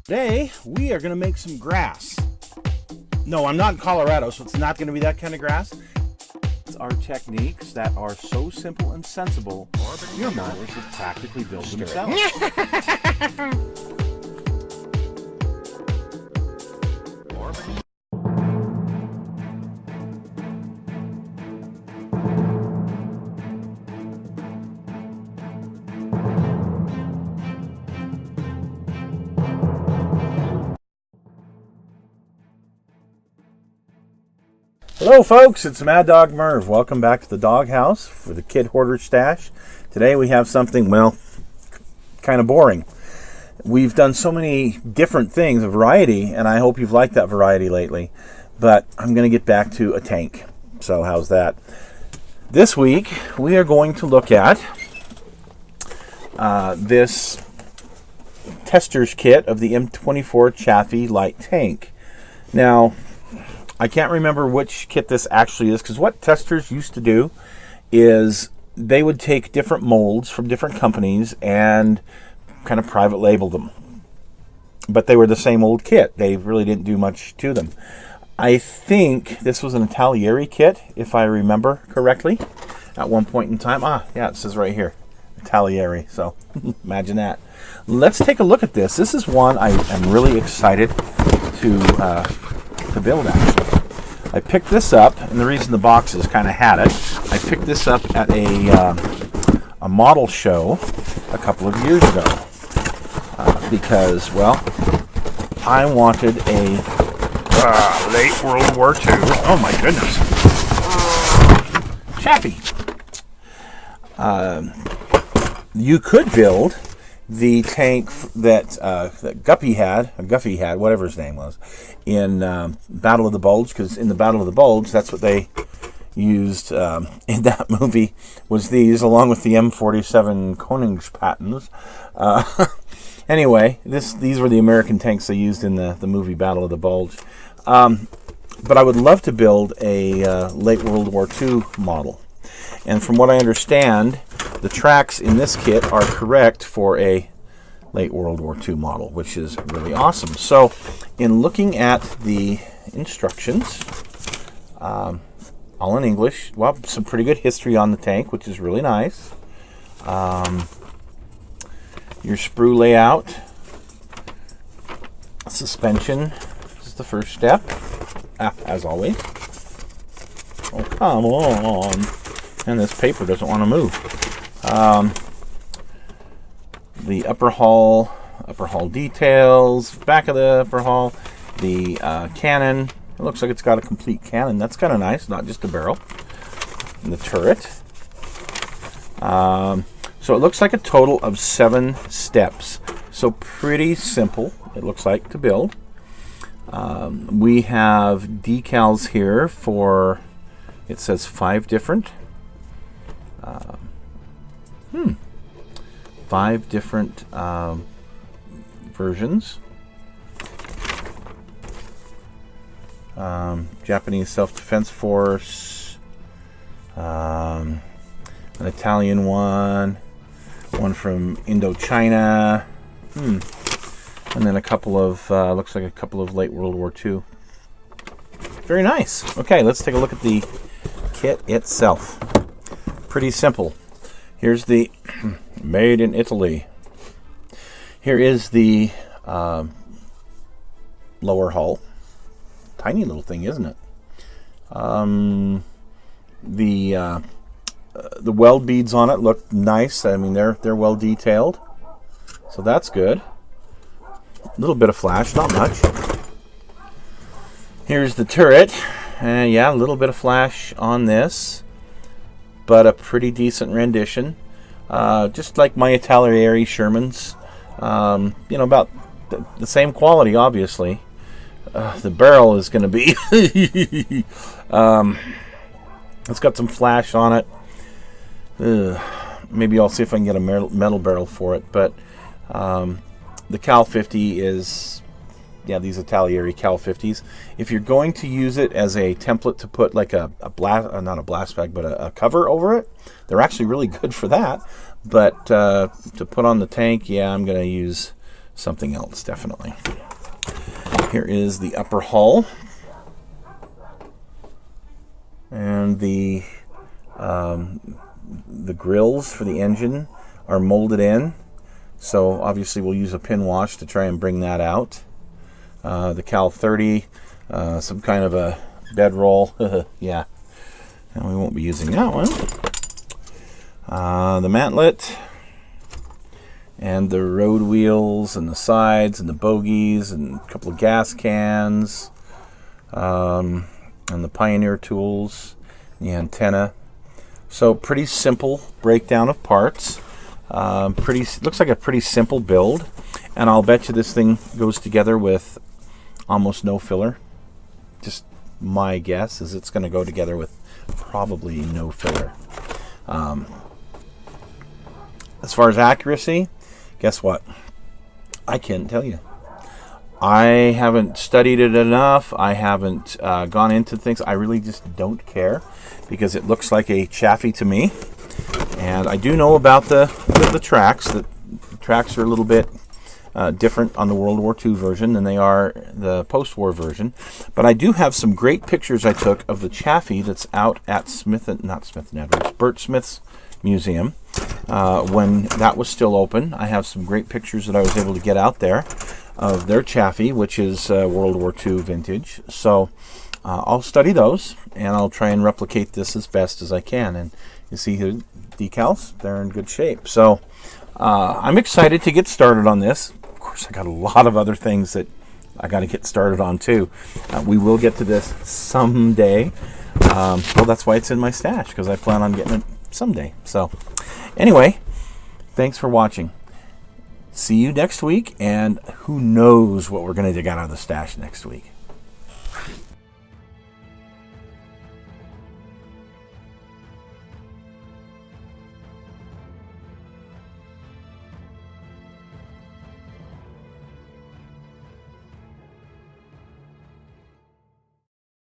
Today, we are going to make some grass. No, I'm not in Colorado, so it's not going to be that kind of grass. It's our techniques that are so simple and sensible, your mowers will practically build themselves. Hello folks, it's Mad Dog Merv. Welcome back to the doghouse for the Kit Hoarders stash. Today we have something, well, kind of boring. We've done so many different things, a variety, and I hope you've liked that variety lately. But I'm going to get back to a tank. So how's that? This week we are going to look at this Testors kit of the M-24 Chaffee light tank. Now, I can't remember which kit this actually is, because what Testors used to do is they would take different molds from different companies and kind of private label them. But they were the same old kit. They really didn't do much to them. I think this was an Italeri kit, if I remember correctly, at one point in time. Yeah, it says right here, Italeri. So imagine that. Let's take a look at this. This is one I am really excited to build, actually. I picked this up, and the reason the boxes kind of had it, I picked this up at a model show a couple of years ago because, well, I wanted a late World War II. Oh my goodness, Chaffee. You could build the tank that Guppy had, whatever his name was, in Battle of the Bulge, because in the Battle of the Bulge, that's what they used in that movie, was these, along with the M-47 Koningspattens. Anyway, these were the American tanks they used in the movie Battle of the Bulge. But I would love to build a late World War II model. And from what I understand, the tracks in this kit are correct for a late World War II model, which is really awesome. So, in looking at the instructions, all in English, well, some pretty good history on the tank, which is really nice. Your sprue layout, suspension is the first step, as always. Oh, come on. And this paper doesn't want to move. The upper hull details, back of the upper hull, the cannon. It looks like it's got a complete cannon. That's kind of nice, not just a barrel. And the turret. So it looks like a total of 7 steps. So pretty simple, it looks like, to build. We have decals here for, it says 5 different. 5 different versions. Japanese Self-Defense Force, an Italian one from Indochina, and then a couple of, looks like a couple of late World War II. Very nice. Okay, let's take a look at the kit itself. Pretty simple. Here's the made in Italy. Here is the lower hull. Tiny little thing, isn't it? The weld beads on it look nice. I mean, they're well detailed, so that's good. A little bit of flash, not much. Here's the turret. Yeah, a little bit of flash on this, but a pretty decent rendition. Just like my Italeri Shermans. About the same quality, obviously. The barrel is going to be... it's got some flash on it. Maybe I'll see if I can get a metal barrel for it. But the Cal 50 is... Yeah, these Italeri Cal 50s. If you're going to use it as a template to put like not a blast bag, but a cover over it, they're actually really good for that. But to put on the tank, yeah, I'm going to use something else, definitely. Here is the upper hull. And the grills for the engine are molded in. So obviously we'll use a pin wash to try and bring that out. The Cal 30, some kind of a bedroll. Yeah, and we won't be using that one. The mantlet and the road wheels and the sides and the bogies and a couple of gas cans, and the Pioneer tools, the antenna. So pretty simple breakdown of parts. Looks like a pretty simple build, and I'll bet you this thing goes together with almost no filler. Just my guess is it's going to go together with probably no filler. As far as accuracy, guess what? I can't tell you. I haven't studied it enough. I haven't gone into things. I really just don't care because it looks like a Chaffee to me. And I do know about the tracks. The tracks are a little bit different on the World War II version than they are the post-war version. But I do have some great pictures I took of the Chaffee that's out at Bert Smith's museum when that was still open. I have some great pictures that I was able to get out there of their Chaffee, which is World War II vintage. So I'll study those, and I'll try and replicate this as best as I can. And you see the decals, they're in good shape. So I'm excited to get started on this. Of course, I got a lot of other things that I got to get started on too. We will get to this someday. Well, that's why it's in my stash, because I plan on getting it someday. So anyway, thanks for watching. See you next week, and who knows what we're going to dig out of the stash next week.